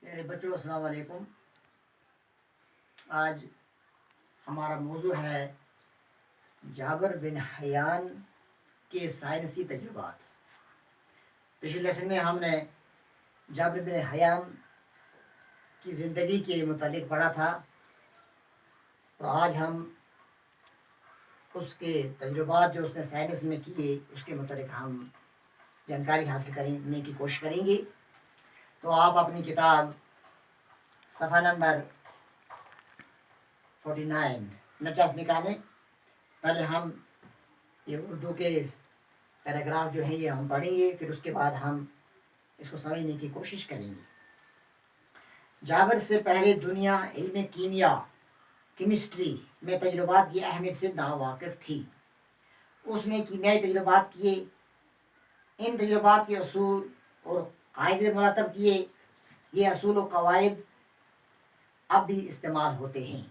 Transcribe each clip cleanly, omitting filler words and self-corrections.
میرے بچوں السلام علیکم۔ آج ہمارا موضوع ہے جابر بن حیان کے سائنسی تجربات۔ پچھلے لیسن میں ہم نے جابر بن حیان کی زندگی کے متعلق پڑھا تھا، اور آج ہم اس کے تجربات جو اس نے سائنس میں کیے اس کے متعلق ہم جانکاری حاصل کرنے کی کوشش کریں گے۔ تو آپ اپنی کتاب صفحہ نمبر 49 نکالیں۔ پہلے ہم یہ اردو کے پیراگراف جو ہیں یہ ہم پڑھیں گے، پھر اس کے بعد ہم اس کو سمجھنے کی کوشش کریں گے۔ جابر سے پہلے دنیا علم کیمسٹری میں تجربات کی اہمیت سے ناواقف تھی۔ اس نے کیمیائی تجربات کیے، ان تجربات کے اصول اور قاعدے مرتب کیے۔ یہ اصول و قواعد اب بھی استعمال ہوتے ہیں۔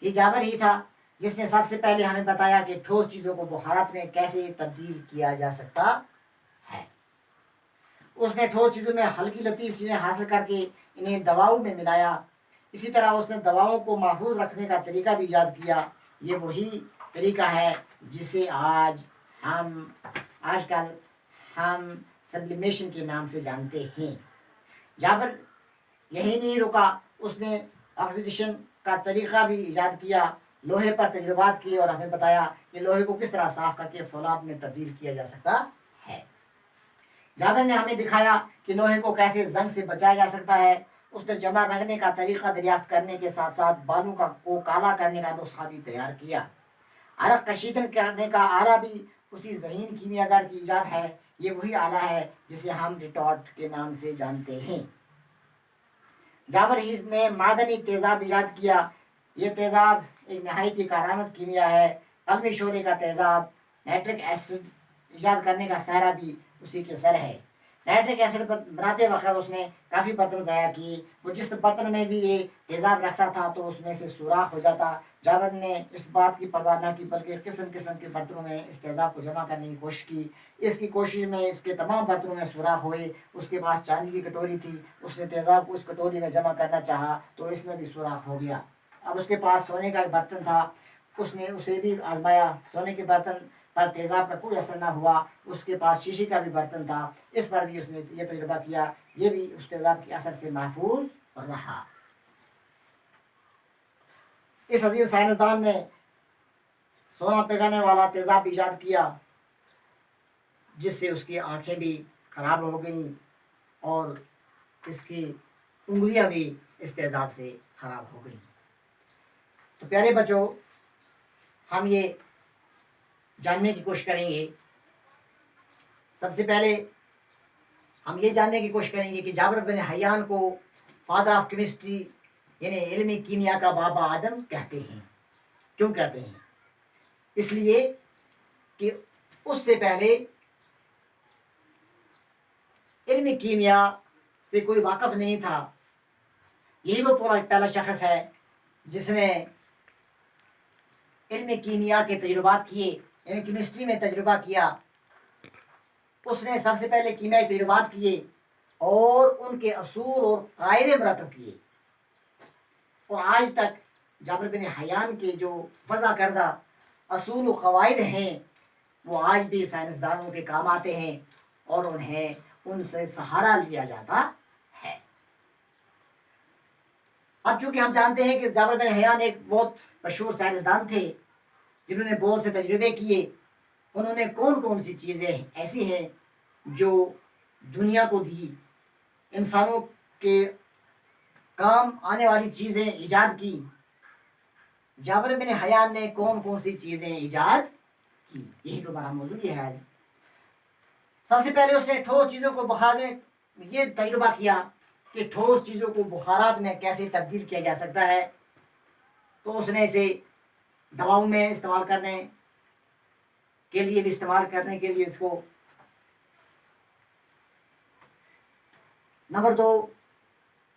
یہ جابر ہی تھا جس نے سب سے پہلے ہمیں بتایا کہ ٹھوس چیزوں کو بخارات میں کیسے تبدیل کیا جا سکتا ہے۔ اس نے ٹھوس چیزوں میں ہلکی لطیف چیزیں حاصل کر کے انہیں دواؤں میں ملایا۔ اسی طرح اس نے دواؤں کو محفوظ رکھنے کا طریقہ بھی ایجاد کیا۔ یہ وہی طریقہ ہے جسے آج کل ہم سبلیمیشن کے نام سے جانتے ہیں۔ جابر یہی نہیں رکا، اس نے آکسیڈیشن کا طریقہ بھی ایجاد کیا، لوہے پر تجربات کیے اور ہمیں بتایا کہ لوہے کو کس طرح صاف کر کے فولاد میں تبدیل کیا جا سکتا ہے۔ جابر نے ہمیں دکھایا کہ لوہے کو کیسے زنگ سے بچایا جا سکتا ہے۔ اس نے جمع رکھنے کا طریقہ دریافت کرنے کے ساتھ ساتھ بالوں کو کالا کرنے کا نسخہ بھی تیار کیا۔ عرق کشیدن کرنے کا آلہ بھی اسی ذہین کیمیاگر کی ایجاد ہے۔ یہ وہی آلہ ہے جسے ہم ریٹارٹ کے نام سے جانتے ہیں۔ جابر ہی نے معدنی تیزاب ایجاد کیا۔ یہ تیزاب ایک نہایت ہی کارآمد کیمیا ہے۔ قلمی شعلے کا تیزاب نائٹرک ایسڈ ایجاد کرنے کا سہرا بھی اسی کے سر ہے۔ نائٹرک ایسڈ پر بناتے وقت اس نے کافی برتن ضائع کیے۔ وہ جس برتن میں بھی یہ تیزاب رکھتا تھا تو اس میں سے سوراخ ہو جاتا۔ جابر نے اس بات کی پرواہ نہ کی بلکہ قسم قسم کے برتنوں میں اس تیزاب کو جمع کرنے کی کوشش کی۔ اس کی کوشش میں اس کے تمام برتنوں میں سوراخ ہوئے۔ اس کے پاس چاندی کی کٹوری تھی، اس نے تیزاب کو اس کٹوری میں جمع کرنا چاہا تو اس میں بھی سوراخ ہو گیا۔ اب اس کے پاس سونے کا ایک برتن تھا، اس نے اسے بھی آزمایا، سونے کے برتن پر تیزاب کا کوئی اثر نہ ہوا۔ اس کے پاس شیشے کا بھی برتن تھا، اس پر بھی اس نے یہ تجربہ کیا، یہ بھی اس تیزاب کے اثر سے محفوظ رہا۔ اس عظیم سائنسدان نے سونا پگھلنے والا تیزاب ایجاد کیا جس سے اس کی آنکھیں بھی خراب ہو گئیں اور اس کی انگلیاں بھی اس تیزاب سے خراب ہو گئیں۔ تو پیارے بچوں، ہم یہ جاننے کی کوشش کریں گے، سب سے پہلے ہم یہ جاننے کی کوشش کریں گے کہ جابر بن حیان کو فادر آف کیمسٹری یعنی علم کیمیا کا بابا آدم کہتے ہیں۔ کیوں کہتے ہیں؟ اس لیے کہ اس سے پہلے علم کیمیا سے کوئی واقف نہیں تھا۔ یہی وہ پہلا شخص ہے جس نے علم کیمیا کے تجربات کیے، یعنی کیمسٹری میں تجربہ کیا۔ اس نے سب سے پہلے کیمیائی تجربات کیے اور ان کے اصول اور قاعدے مرتب کیے، اور آج تک جابر بن حیان کے جو وضع کردہ اصول و قواعد ہیں وہ آج بھی سائنسدانوں کے کام آتے ہیں اور انہیں ان سے سہارا لیا جاتا ہے۔ اب چونکہ ہم جانتے ہیں کہ جابر بن حیان ایک بہت مشہور سائنسدان تھے جنہوں نے بہت سے تجربے کیے، انہوں نے کون کون سی چیزیں ایسی ہیں جو دنیا کو دی، انسانوں کے کام آنے والی چیزیں ایجاد کی، جابر بن حیان نے کون کون سی چیزیں ایجاد کی، یہی تو ہمارا موضوع ہے آج۔ سب سے پہلے اس نے ٹھوس چیزوں کو بخار میں یہ تجربہ کیا کہ ٹھوس چیزوں کو بخارات میں کیسے تبدیل کیا جا سکتا ہے۔ تو اس نے اسے دواؤں میں استعمال کرنے کے لیے بھی استعمال کرنے کے لیے اس کو نمبر 2،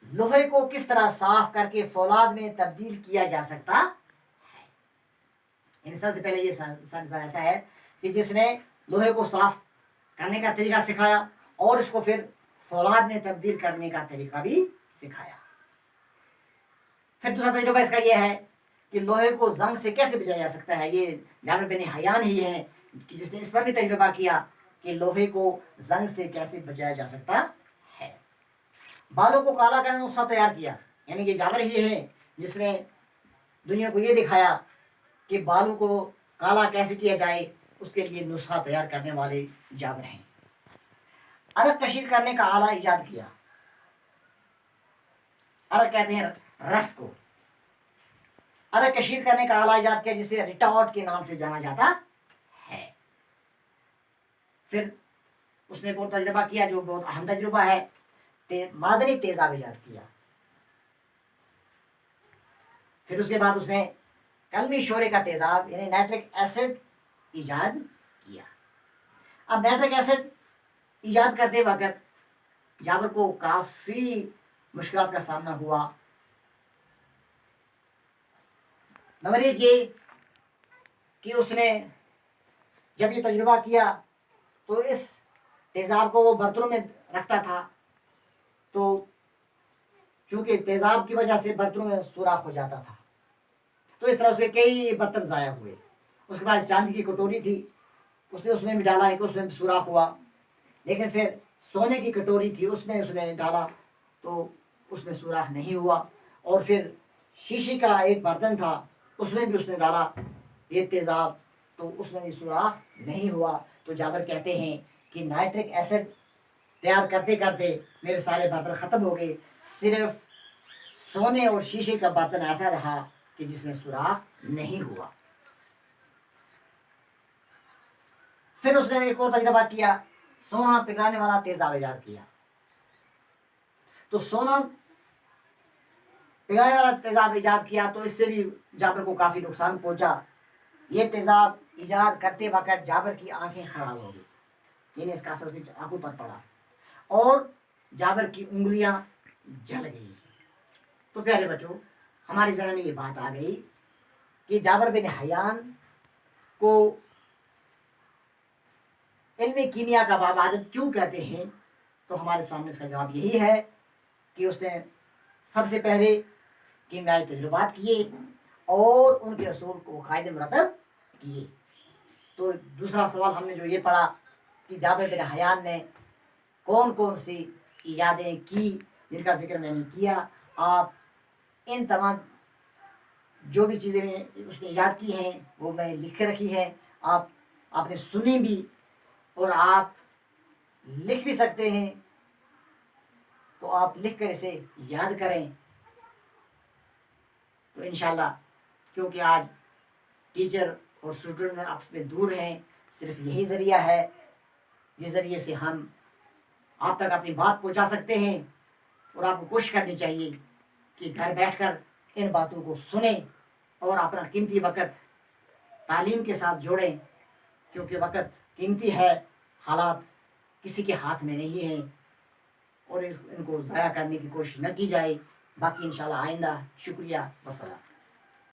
لوہے کو کس طرح صاف کر کے فولاد میں تبدیل کیا جا سکتا ہے۔ یعنی سب سے پہلے یہ سائنسدان ایسا ہے کہ جس نے لوہے کو صاف کرنے کا طریقہ سکھایا اور اس کو پھر فولاد میں تبدیل کرنے کا طریقہ بھی سکھایا۔ پھر دوسرا تجربہ اس کا یہ ہے کہ لوہے کو زنگ سے کیسے بجایا جا سکتا ہے۔ یہ جابر بن حیان ہی ہیں کہ جس نے اس پر بھی تجربہ کیا کہ لوہے کو زنگ سے کیسے بچایا جا سکتا ہے۔ بالوں کو کالا کرنے کا نسخہ تیار کیا، یعنی کہ جابر ہی ہے جس نے دنیا کو یہ دکھایا کہ بالوں کو کالا کیسے کیا جائے، اس کے لیے نسخہ تیار کرنے والے جابر ہیں۔ عرق کشید کرنے کا آلہ ایجاد کیا۔ عرق کہتے ہیں رس کو۔ عرق کشید کرنے کا آلہ ایجاد کیا جسے ریٹارٹ کے نام سے جانا جاتا ہے۔ پھر اس نے بہت تجربہ کیا جو بہت اہم تجربہ ہے، معدنی تیزاب ایجاد کیا۔ پھر اس کے بعد اس نے قلمی شورے کا تیزاب یعنی نائٹرک ایسڈ ایجاد کیا۔ اب نائٹرک ایسڈ ایجاد کرتے وقت جابر کو کافی مشکلات کا سامنا ہوا۔ نمبر ایک یہ کہ اس نے جب یہ تجربہ کیا تو اس تیزاب کو وہ برتنوں میں رکھتا تھا، تو چونکہ تیزاب کی وجہ سے برتنوں میں سوراخ ہو جاتا تھا، تو اس طرح سے کئی برتن ضائع ہوئے۔ اس کے بعد چاندی کی کٹوری تھی، اس نے اس میں بھی ڈالا ہے کہ اس میں بھی سوراخ ہوا، لیکن پھر سونے کی کٹوری تھی اس میں اس نے ڈالا تو اس میں سوراخ نہیں ہوا، اور پھر شیشے کا ایک برتن تھا اس میں بھی اس نے ڈالا یہ تیزاب تو اس میں بھی سوراخ نہیں ہوا۔ تو جابر کہتے ہیں کہ نائٹرک ایسڈ تیار کرتے کرتے میرے سارے برتن ختم ہو گئے، صرف سونے اور شیشے کا برتن ایسا رہا کہ جس میں سوراخ نہیں ہوا۔ پھر اس نے ایک اور تجربہ کیا، سونا پگھلانے والا تیزاب ایجاد کیا۔ تو سونا پگھلانے والا تیزاب ایجاد کیا تو اس سے بھی جابر کو کافی نقصان پہنچا۔ یہ تیزاب ایجاد کرتے وقت جابر کی آنکھیں خراب ہو گئی، یعنی اس کا اثر اس کی آنکھوں پر پڑا، اور جابر کی انگلیاں جل گئی۔ تو پیارے بچوں، ہمارے ذہن میں یہ بات آ گئی کہ جابر بن حیان کو علم کیمیا کا باب آدم کیوں کہتے ہیں، تو ہمارے سامنے اس کا جواب یہی ہے کہ اس نے سب سے پہلے کیمیائی تجربات کیے اور ان کے اصول کو قاعدے مرتب کیے۔ تو دوسرا سوال ہم نے جو یہ پڑھا کہ جابر بن حیان نے کون کون سی ایجادیں کی جن کا ذکر میں نے کیا، آپ ان تمام جو بھی چیزیں اس نے ایجاد کی ہیں وہ میں نے لکھ کے رکھی ہیں، آپ نے سنی بھی اور آپ لکھ بھی سکتے ہیں، تو آپ لکھ کر اسے یاد کریں۔ تو انشاءاللہ کیونکہ آج ٹیچر اور اسٹوڈنٹ آپس میں دور ہیں، صرف یہی ذریعہ ہے جس ذریعے سے ہم آپ تک اپنی بات پہنچا سکتے ہیں، اور آپ کو کوشش کرنی چاہیے کہ گھر بیٹھ کر ان باتوں کو سنیں اور اپنا قیمتی وقت تعلیم کے ساتھ جوڑیں، کیونکہ وقت قیمتی ہے، حالات کسی کے ہاتھ میں نہیں ہیں، اور ان کو ضائع کرنے کی کوشش نہ کی جائے۔ باقی انشاءاللہ آئندہ۔ شکریہ، والسلام۔